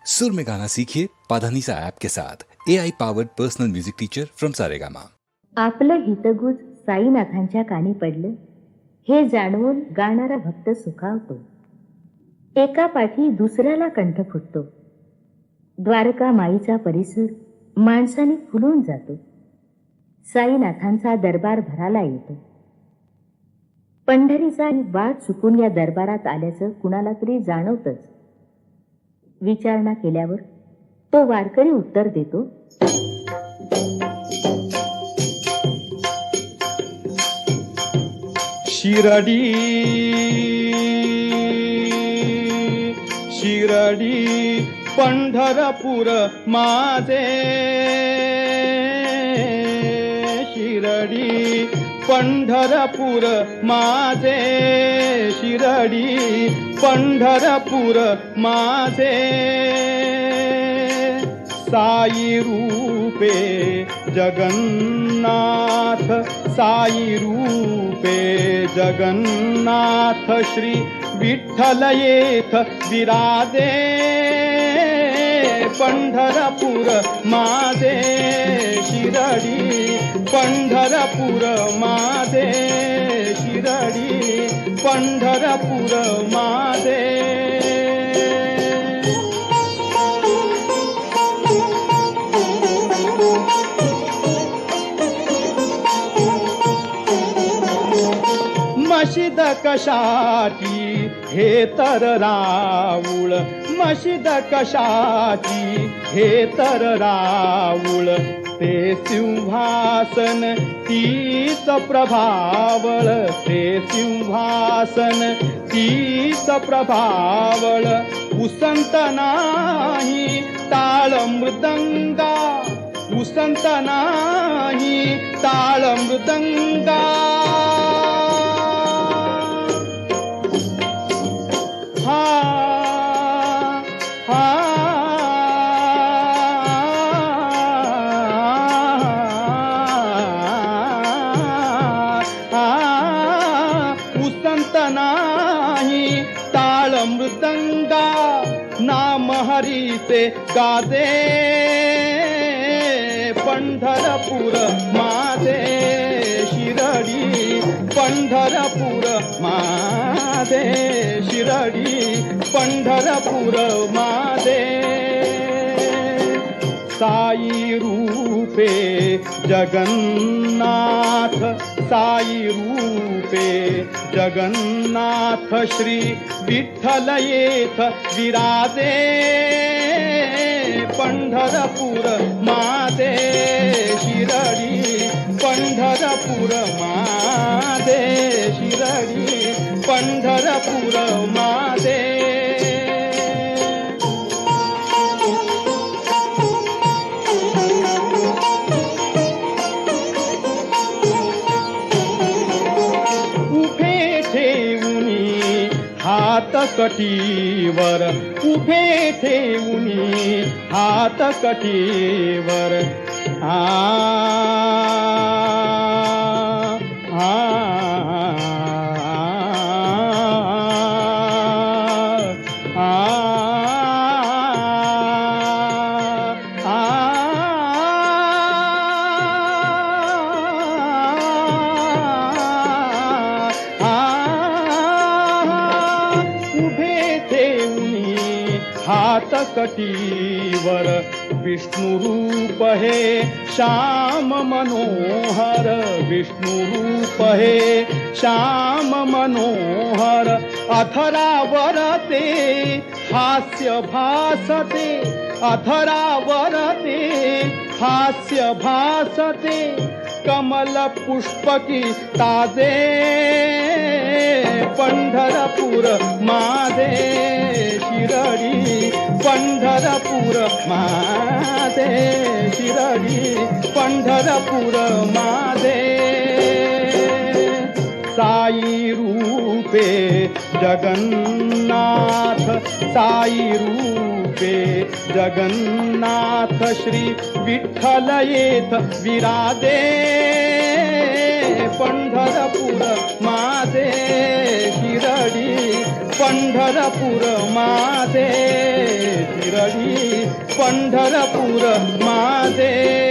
सुर में गाना सीखिए पाधानीसा ऐप के साथ AI powered personal music teacher from Saregama. आपलं हितगुज साईनाथांच्या कानी पडलं हे जाणवून गाणारा भक्त सुखावतो. एका पाठी दुसऱ्याला कंठ फुटतो. द्वारका माईचा परिसर माणसाने फुलून जातो. साईनाथांचा दरबार भराला येतो. पंढरीचा वाट चुकून या दरबारात आल्याचं कुणाला तरी जाणवतच. विचारणा केल्यावर तो वारकरी उत्तर देतो, शिरडी शिरडी पंढरपूर माझे, शिरडी पंढरपूर माझे, शिरडी पंढरपूर माझे. साई रूपे जगन्नाथ, साई रूपे जगन्नाथ, श्री विठ्ठल येथ विराजे. पंढरपूर माझे, शिरडी पंढरपूर माझे, शिरडी पंढरपूर माझे. मशीद कशाची हे तर राऊळ, मशीद कशाची हे तर राऊळ. ते सिंहासन तीच प्रभावळ, ते सिंहासन तीच प्रभावळ. उसंत नाही टाळ मृदंगा, उसंत नाही टाळ मृदंगा. उसंत नाही टाळ मृदंगा, नाम हरीचे गाजे. पंढरपूर माझे, शिरडी पंढरपूर माझे, शिरडी पंढरपूर माझे. साई रूपे जगन्नाथ, साई रूपे जगन्नाथ, श्री विठ्ठल येथ विराजे. पंढरपूर माझे, शिरडी पंढरपूर माझे, शिरडी पंढरपूर माझे. उभे ठेवूनी हात कटीवर, उभे ठेवूनी हात कटीवर. आ हात कटीवर. विष्णु रूप हे श्याम मनोहर, विष्णु रूप हे श्याम मनोहर. अधरावर ते हास्य भासते, अधरावर ते हास्य भासते. कमल पुष्पकी ताजे. पंढरपूर माझे, शिरडी पंढरपूर माझे, शिरडी पंढरपूर माझे. साई रूपे जगन्नाथ, साई रूपे जगन्नाथ, श्री विठ्ठल येथ विराजे. पंढरपूर माझे, शिरडी पंढरपूर माझे, शिरडी पंढरपूर माझे